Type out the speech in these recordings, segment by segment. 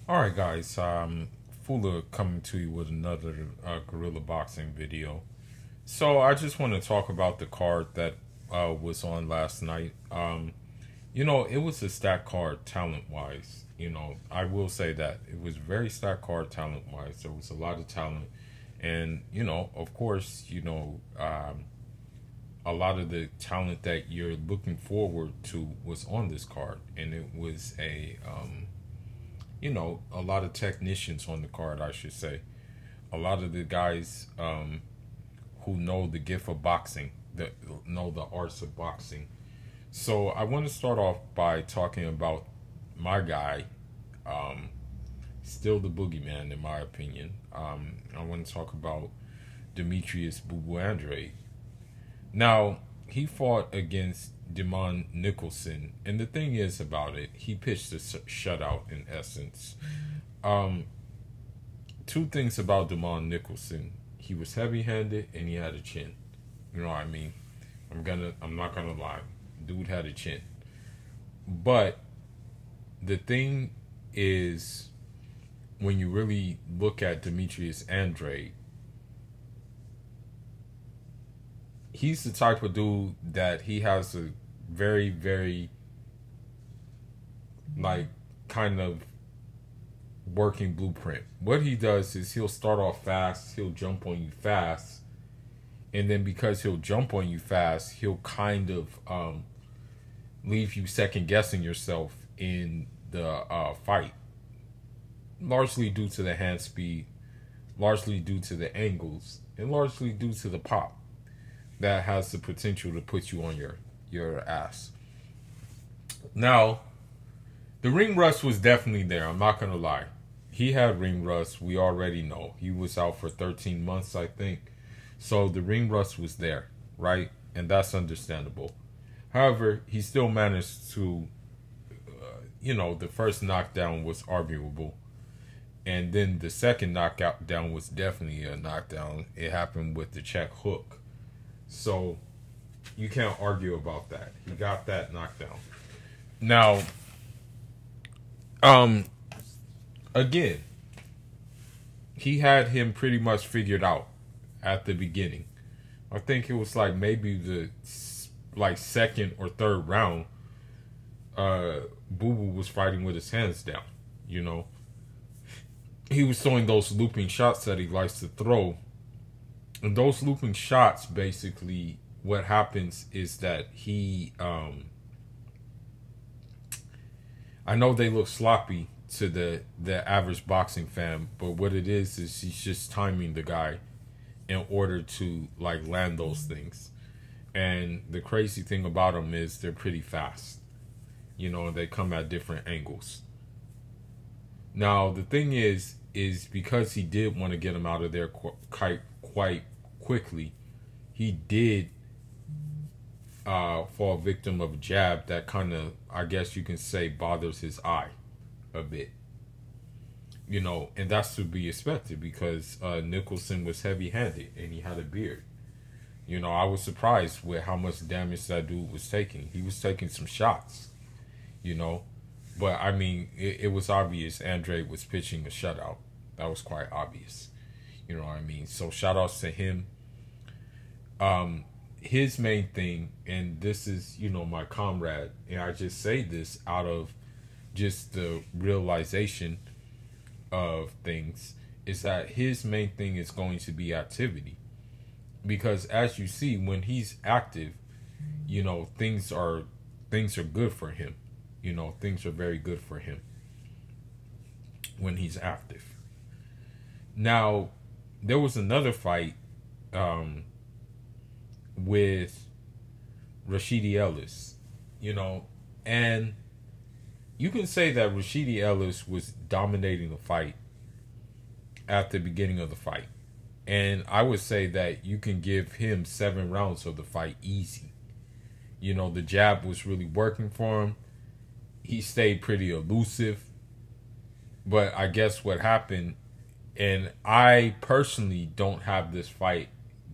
All right, guys. Fula coming to you with another Guerrilla Boxing video. So I just want to talk about the card that was on last night. It was a stacked card talent-wise. I will say that it was very stacked card talent-wise. There was a lot of talent, and of course, a lot of the talent that you're looking forward to was on this card, and it was a lot of technicians on the card, I should say. A lot of the guys who know the gift of boxing, that know the arts of boxing. So I want to start off by talking about my guy, still the boogeyman in my opinion. I want to talk about Demetrius Boo Boo Andrade. Now, he fought against Demond Nicholson, and the thing is about it, he pitched a shutout in essence. Two things about Demond Nicholson: he was heavy-handed and he had a chin. You know what I mean? I'm not gonna lie, dude had a chin. But the thing is, when you really look at Demetrius Andrade, he's the type of dude that he has a very, very, kind of working blueprint. What he does is he'll start off fast, he'll jump on you fast, and then because he'll jump on you fast, he'll kind of leave you second guessing yourself in the fight, largely due to the hand speed, largely due to the angles, and largely due to the pop that has the potential to put you on your ass. Now, the ring rust was definitely there. I'm not going to lie. He had ring rust. We already know. He was out for 13 months, I think. So the ring rust was there, right? And that's understandable. However, he still managed to, the first knockdown was arguable. And then the second knockdown was definitely a knockdown. It happened with the check hook. So you can't argue about that. He got that knockdown. Now, again, he had him pretty much figured out at the beginning. I think it was maybe the second or third round. Boo Boo was fighting with his hands down. He was throwing those looping shots that he likes to throw. And those looping shots, basically, what happens is that he, I know they look sloppy to the average boxing fan, but what it is he's just timing the guy in order to, land those things. And the crazy thing about them is they're pretty fast. They come at different angles. Now, the thing is because he did want to get him out of there quite quickly, he did fall victim of a jab that kind of, I guess you can say, bothers his eye a bit. And that's to be expected because Nicholson was heavy-handed and he had a beard. I was surprised with how much damage that dude was taking. He was taking some shots, But, I mean, it was obvious Andrade was pitching a shutout. That was quite obvious. You know what I mean? So shout outs to him. His main thing, and this is, my comrade, and I just say this out of just the realization of things, is that his main thing is going to be activity. Because as you see, when he's active, things are good for him. Things are very good for him when he's active. Now, there was another fight with Rashidi Ellis, and you can say that Rashidi Ellis was dominating the fight at the beginning of the fight. And I would say that you can give him 7 rounds of the fight easy. The jab was really working for him. He stayed pretty elusive. But I guess what happened, and I personally don't have this fight,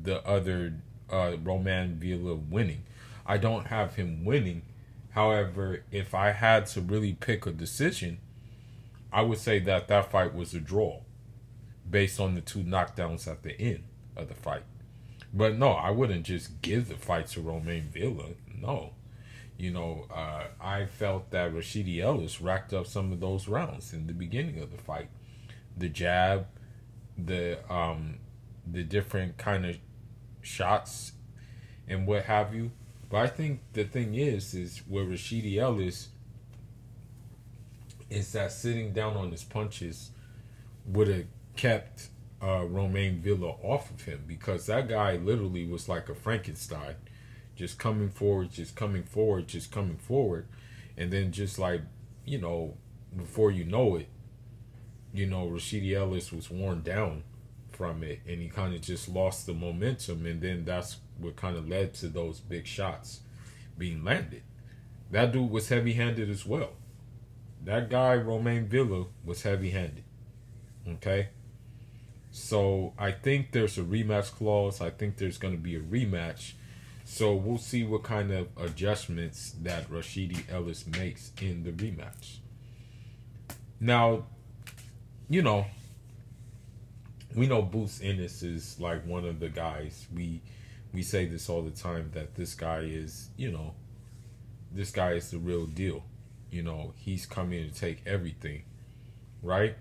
the other Roman Villa winning. I don't have him winning. However, if I had to really pick a decision, I would say that that fight was a draw based on the two knockdowns at the end of the fight. But no, I wouldn't just give the fight to Romain Villa. No. I felt that Rashidi Ellis racked up some of those rounds in the beginning of the fight. The jab, the different kind of shots and what have you. But I think the thing is where Rashidi Ellis is that sitting down on his punches would have kept Romain Villa off of him, because that guy literally was like a Frankenstein, just coming forward, just coming forward, just coming forward, and then just like, before you know it, Rashidi Ellis was worn down from it, and he kind of just lost the momentum, and then that's what kind of led to those big shots being landed. That dude was heavy-handed as well. That guy, Romain Villa, was heavy-handed. Okay? So I think there's a rematch clause. I think there's going to be a rematch. So we'll see what kind of adjustments that Rashidi Ellis makes in the rematch. Now, we know Boots Ennis is like one of the guys. We say this all the time, that this guy is, this guy is the real deal. He's coming to take everything, right?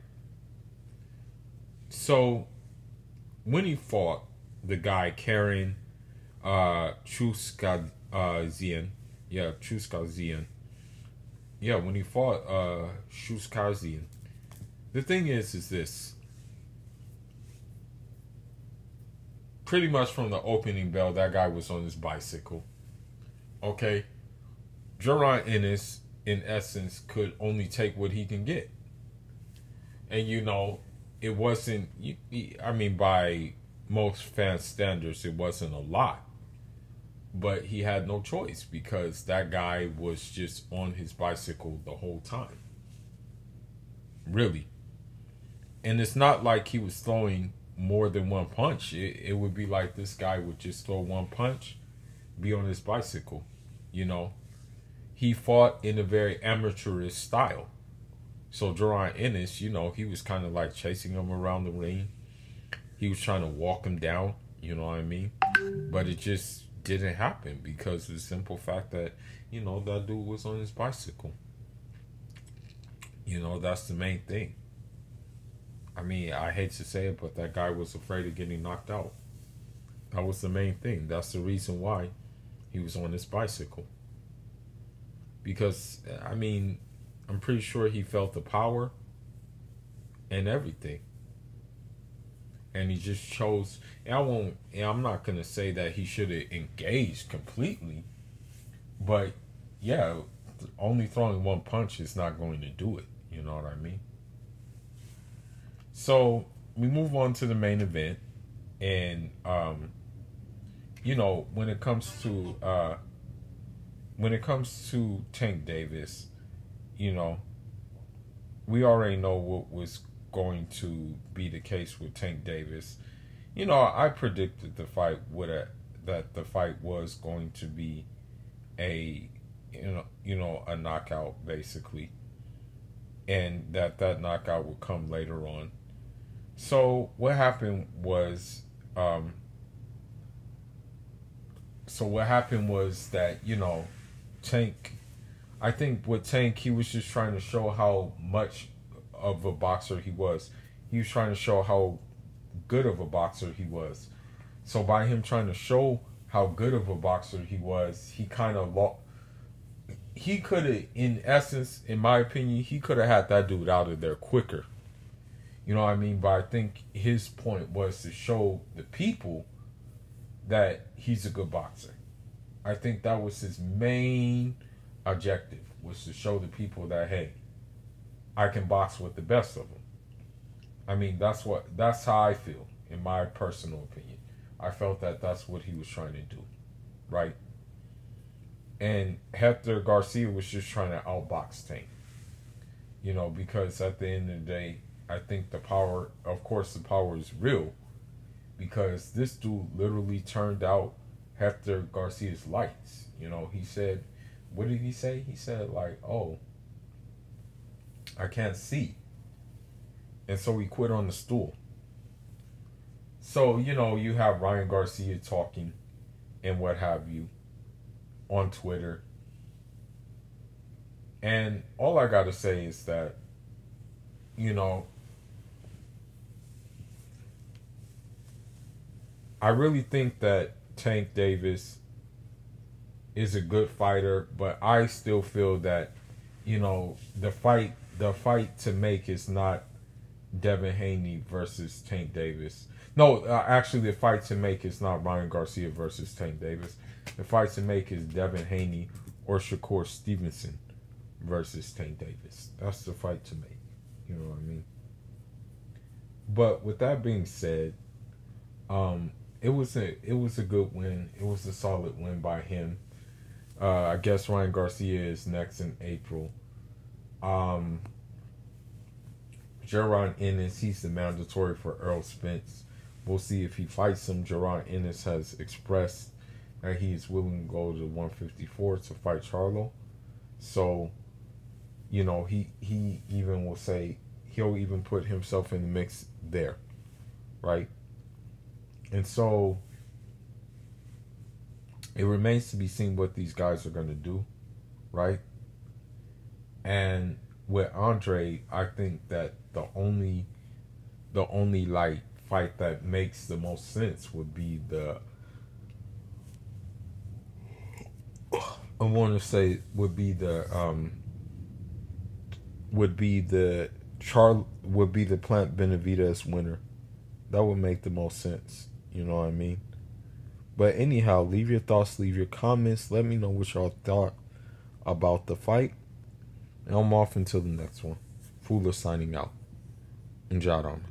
So when he fought the guy Karen Chuskazian, when he fought Chuskazian, the thing is this. Pretty much from the opening bell, that guy was on his bicycle. Okay? Jaron Ennis, in essence, could only take what he can get. And, it wasn't, by most fan standards, it wasn't a lot. But he had no choice, because that guy was just on his bicycle the whole time. Really. And it's not like he was throwing more than one punch. It would be like this guy would just throw one punch, be on his bicycle. He fought in a very amateurish style. So Jaron Ennis, he was kind of like chasing him around the ring. He was trying to walk him down, you know what I mean? But it just didn't happen, because of the simple fact that, that dude was on his bicycle. That's the main thing. I hate to say it, but that guy was afraid of getting knocked out. That was the main thing. That's the reason why he was on his bicycle. Because, I'm pretty sure he felt the power and everything. And he just chose, I'm not going to say that he should have engaged completely. But, yeah, only throwing one punch is not going to do it. You know what I mean? So we move on to the main event, and when it comes to Tank Davis, we already know what was going to be the case with Tank Davis. I predicted the fight that the fight was going to be a knockout, basically, and that knockout would come later on. So what happened was that, Tank, I think with Tank, he was just trying to show how much of a boxer he was. He was trying to show how good of a boxer he was. So by him trying to show how good of a boxer he was, he kind of he could have, in essence, in my opinion, he could have had that dude out of there quicker. You know what I mean? But I think his point was to show the people that he's a good boxer. I think that was his main objective, was to show the people that, hey, I can box with the best of them. That's how I feel, in my personal opinion. I felt that that's what he was trying to do, right? And Hector Garcia was just trying to outbox Tank. Because at the end of the day, I think the power is real, because this dude literally turned out Hector Garcia's lights. He said, what did he say? He said, like, oh, I can't see. And so he quit on the stool. So, you have Ryan Garcia talking and what have you on Twitter. And all I got to say is that, I really think that Tank Davis is a good fighter, but I still feel that, the fight to make is not Devin Haney versus Tank Davis. No, actually, the fight to make is not Ryan Garcia versus Tank Davis. The fight to make is Devin Haney or Shakur Stevenson versus Tank Davis. That's the fight to make. You know what I mean? But with that being said, it was a good win. It was a solid win by him. I guess Ryan Garcia is next in April. Jaron Ennis, he's the mandatory for Errol Spence. We'll see if he fights him. Jaron Ennis has expressed that he's willing to go to 154 to fight Charlo. So, he even will say he'll even put himself in the mix there, right? And so it remains to be seen what these guys are going to do, right? And with Andre, I think that the only like fight that makes the most sense would be the Plant Benavidez winner. That would make the most sense. You know what I mean? But anyhow, leave your thoughts, leave your comments. Let me know what y'all thought about the fight. And I'm off until the next one. Fuller signing out. And Jadam.